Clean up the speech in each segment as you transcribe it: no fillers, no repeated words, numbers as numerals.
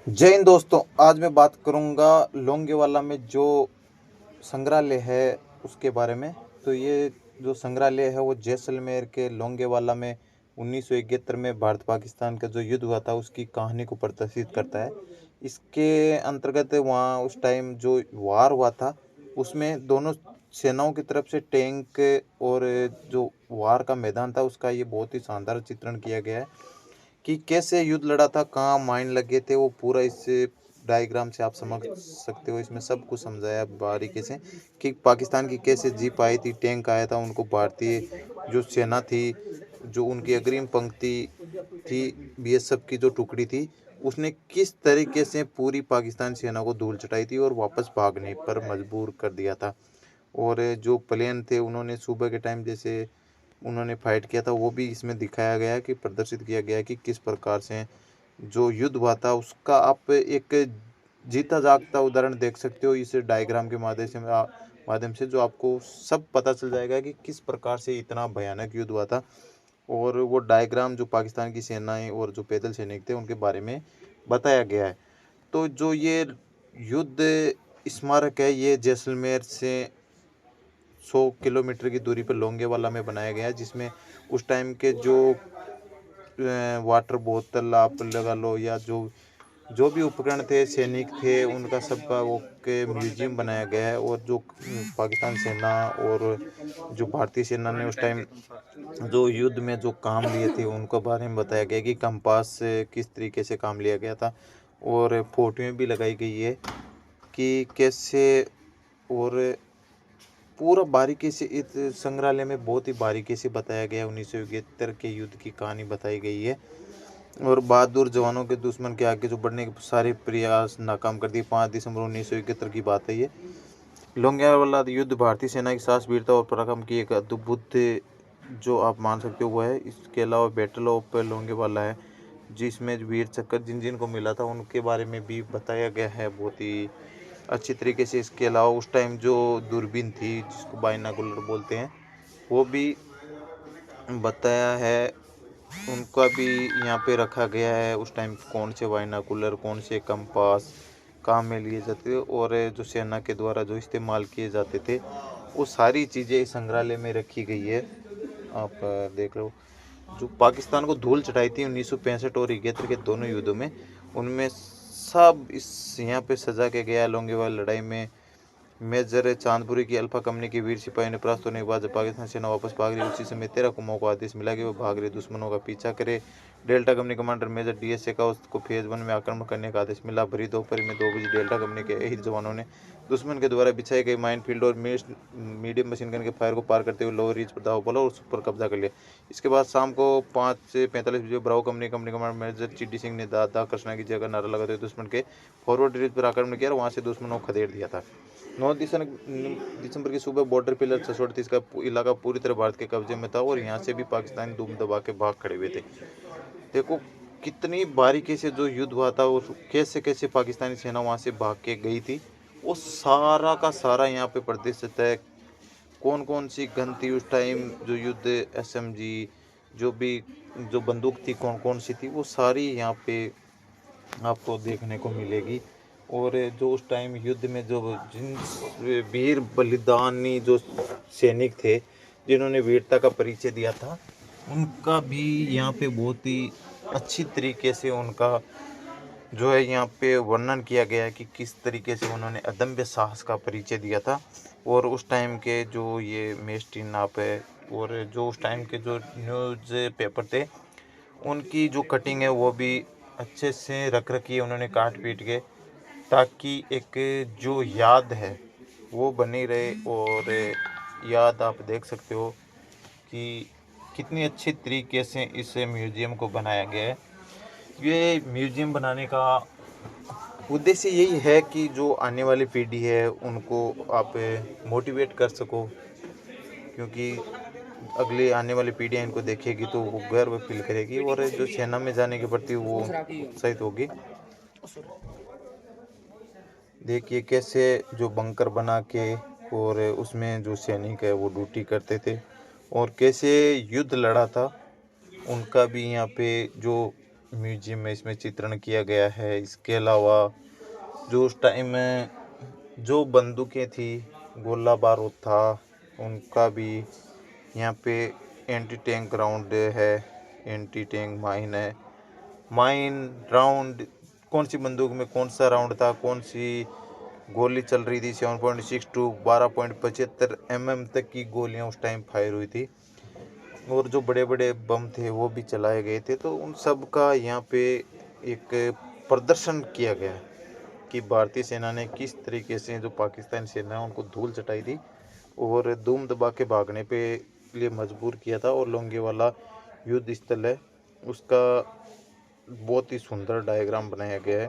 जय हिंद दोस्तों। आज मैं बात करूंगा लोंगेवाला में जो संग्रहालय है उसके बारे में। तो ये जो संग्रहालय है वो जैसलमेर के लोंगेवाला में 1971 में भारत पाकिस्तान का जो युद्ध हुआ था उसकी कहानी को प्रदर्शित करता है। इसके अंतर्गत वहाँ उस टाइम जो वार हुआ था उसमें दोनों सेनाओं की तरफ से टैंक और जो वार का मैदान था उसका ये बहुत ही शानदार चित्रण किया गया है कि कैसे युद्ध लड़ा था, कहाँ माइन लगे थे, वो पूरा इस डायग्राम से आप समझ सकते हो। इसमें सब कुछ समझाया बारीकी से कि पाकिस्तान की कैसे जीप आई थी, टैंक आया था, उनको भारतीय जो सेना थी, जो उनकी अग्रिम पंक्ति थी, बीएसएफ की जो टुकड़ी थी, उसने किस तरीके से पूरी पाकिस्तान सेना को धूल चटाई थी और वापस भागने पर मजबूर कर दिया था। और जो प्लेन थे उन्होंने सुबह के टाइम जैसे उन्होंने फाइट किया था वो भी इसमें दिखाया गया है कि प्रदर्शित किया गया है कि किस प्रकार से जो युद्ध हुआ था उसका आप एक जीता जागता उदाहरण देख सकते हो इस डायग्राम के माध्यम से जो आपको सब पता चल जाएगा कि किस प्रकार से इतना भयानक युद्ध हुआ था। और वो डायग्राम जो पाकिस्तान की सेनाएं और जो पैदल सैनिक थे उनके बारे में बताया गया है। तो जो ये युद्ध स्मारक है ये जैसलमेर से 100 किलोमीटर की दूरी पर लोंगेवाला में बनाया गया है, जिसमें उस टाइम के जो वाटर बोतल आप लगा लो या जो जो भी उपकरण थे, सैनिक थे, उनका सबका वो के म्यूजियम बनाया गया है। और जो पाकिस्तान सेना और जो भारतीय सेना ने उस टाइम जो युद्ध में जो काम लिए थे उनको बारे में बताया गया कि कंपास से किस तरीके से काम लिया गया था। और फोटोएं भी लगाई गई है कि कैसे। और पूरा बारीकी से इस संग्रहालय में बहुत ही बारीकी से बताया गया है। 1971 के युद्ध की कहानी बताई गई है और बहादुर जवानों के दुश्मन के आगे जो बढ़ने के सारे प्रयास नाकाम कर दिए। 5 दिसंबर 1971 की बात है ये। लोंगेवाला युद्ध भारतीय सेना की साहस, वीरता और पराक्रम की एक अद्भुत जो आप मान सकते हो वो है। इसके अलावा बैटल ऑफ लोंगेवाला है जिसमें वीर चक्र जिन जिन को मिला था उनके बारे में भी बताया गया है बहुत ही अच्छी तरीके से। इसके अलावा उस टाइम जो दूरबीन थी जिसको बाइनाकुलर बोलते हैं वो भी बताया है, उनका भी यहाँ पे रखा गया है। उस टाइम कौन से बाइनाकुलर, कौन से कंपास काम में लिए जाते थे और जो सेना के द्वारा जो इस्तेमाल किए जाते थे वो सारी चीज़ें इस संग्रहालय में रखी गई है। आप देख लो जो पाकिस्तान को धूल चटाई थी 1965 और 71 के दोनों युद्धों में, उनमें सब इस यहाँ पे सजा के गया। लोंगेवाला लड़ाई में मेजर चांदपुरी की अल्फा कंपनी के वीर सिपाही ने परास्त होने के बाद जब पाकिस्तान सेना वापस भाग रही उसी समय 13 कुमाऊं को आदेश मिला कि वो भाग रहे दुश्मनों का पीछा करे। Delta company commander major DS Shekhawat को फेज 1 में आक्रमण करने का आदेश मिला। भरी दोपहर में 2 बजे डेल्टा कंपनी के अहिर जवानों ने दुश्मन के द्वारा बिछाए गए माइनफील्ड और मीडियम मशीन गन के फायर को पार करते हुए लोअर रीच पर दाव बोला और उस पर कब्जा कर लिया। इसके बाद शाम को 5 से 45 बजे bravo company company commander major Chiddi Singh ने दादा कृष्णा की जगह नारा लगाते हुए दुश्मन के फॉरवर्ड रीच पर आक्रमण किया और वहां से दुश्मनों को खदेड़ दिया था। 9 दिसंबर की सुबह बॉर्डर पिलर 638 का इलाका पूरी तरह भारत के कब्जे में था और यहाँ से भी पाकिस्तानी दुम दबा के भाग खड़े हुए थे। देखो कितनी बारीकी से जो युद्ध हुआ था और कैसे कैसे पाकिस्तानी सेना वहाँ से भाग के गई थी वो सारा का सारा यहाँ पे प्रदर्शित है। कौन कौन सी गन थी उस टाइम, जो युद्ध एसएमजी जो भी जो बंदूक थी कौन कौन सी थी, वो सारी यहाँ पे आपको देखने को मिलेगी। और जो उस टाइम युद्ध में जो जिन वीर बलिदानी जो सैनिक थे जिन्होंने वीरता का परिचय दिया था उनका भी यहाँ पे बहुत ही अच्छी तरीके से उनका जो है यहाँ पे वर्णन किया गया है कि किस तरीके से उन्होंने अदम्य साहस का परिचय दिया था। और उस टाइम के जो ये मेस्टीन आप है और जो उस टाइम के जो न्यूज़ पेपर थे उनकी जो कटिंग है वो भी अच्छे से रख रखी है उन्होंने काट पीट के, ताकि एक जो याद है वो बनी रहे। और याद आप देख सकते हो कि कितनी अच्छी तरीके से इस म्यूज़ियम को बनाया गया है। ये म्यूज़ियम बनाने का उद्देश्य यही है कि जो आने वाली पीढ़ी है उनको आप मोटिवेट कर सको, क्योंकि अगली आने वाली पीढ़ियाँ इनको देखेगी तो वो गर्व फील करेगी और जो सेना में जाने के प्रति वो उत्साहित होगी। देखिए कैसे जो बंकर बना के और उसमें जो सैनिक है वो ड्यूटी करते थे और कैसे युद्ध लड़ा था, उनका भी यहाँ पे जो म्यूजियम में इसमें चित्रण किया गया है। इसके अलावा जो उस टाइम में जो बंदूकें थी, गोला बारूद था, उनका भी यहाँ पे एंटी टैंक ग्राउंड है, एंटी टैंक माइन है, माइन राउंड, कौन सी बंदूक में कौन सा राउंड था, कौन सी गोली चल रही थी, 7.6 टू 12.75 mm तक की गोलियां उस टाइम फायर हुई थी, और जो बड़े बड़े बम थे वो भी चलाए गए थे। तो उन सब का यहाँ पे एक प्रदर्शन किया गया कि भारतीय सेना ने किस तरीके से जो पाकिस्तानी सेना है उनको धूल चटाई थी और धूम दबा के भागने पे लिए मजबूर किया था। और लोंगेवाला युद्ध स्थल है, उसका बहुत ही सुंदर डायग्राम बनाया गया है।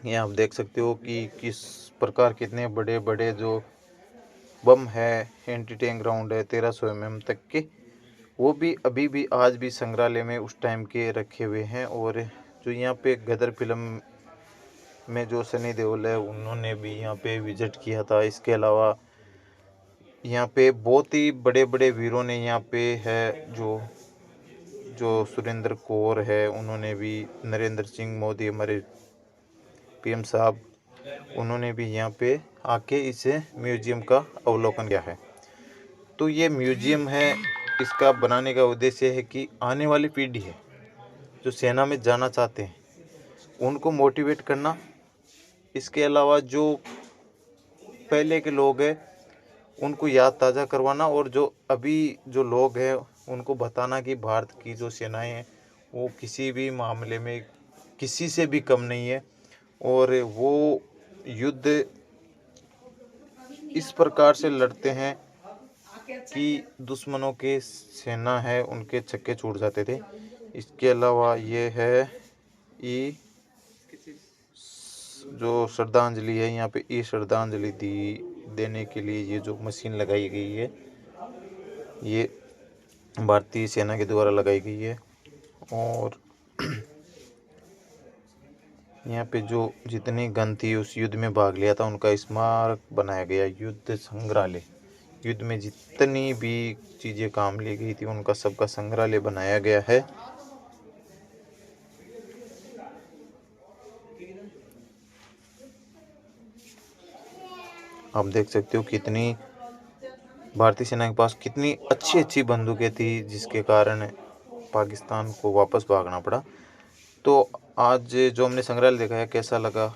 यहाँ आप देख सकते हो कि किस प्रकार कितने बड़े बड़े जो बम है, एंटी टैंक ग्राउंड है 1300 mm तक के, वो भी अभी भी आज भी संग्रहालय में उस टाइम के रखे हुए हैं। और जो यहाँ पे गदर फिल्म में जो सनी देओल है उन्होंने भी यहाँ पे विजिट किया था। इसके अलावा यहाँ पे बहुत ही बड़े बड़े वीरों ने यहाँ पे है, जो सुरेंद्र कौर है, उन्होंने भी, नरेंद्र सिंह मोदी हमारे पीएम साहब, उन्होंने भी यहाँ पे आके इस म्यूजियम का अवलोकन किया है। तो ये म्यूजियम है, इसका बनाने का उद्देश्य है कि आने वाली पीढ़ी है जो सेना में जाना चाहते हैं उनको मोटिवेट करना। इसके अलावा जो पहले के लोग हैं उनको याद ताज़ा करवाना, और जो अभी जो लोग हैं उनको बताना कि भारत की जो सेनाएं हैं वो किसी भी मामले में किसी से भी कम नहीं है, और वो युद्ध इस प्रकार से लड़ते हैं कि दुश्मनों के सेना है उनके छक्के छूट जाते थे। इसके अलावा ये है ई जो श्रद्धांजलि है, यहाँ पे ई श्रद्धांजलि देने के लिए ये जो मशीन लगाई गई है ये भारतीय सेना के द्वारा लगाई गई है। और यहाँ पे जो जितनी गन थी उस युद्ध में भाग लिया था उनका स्मारक बनाया गया, युद्ध संग्रहालय। युद्ध में जितनी भी चीज़ें काम ली गई थी उनका सबका संग्रहालय बनाया गया है। आप देख सकते हो कितनी भारतीय सेना के पास कितनी अच्छी अच्छी बंदूकें थी जिसके कारण पाकिस्तान को वापस भागना पड़ा। तो आज जो हमने संग्रहालय देखा है कैसा लगा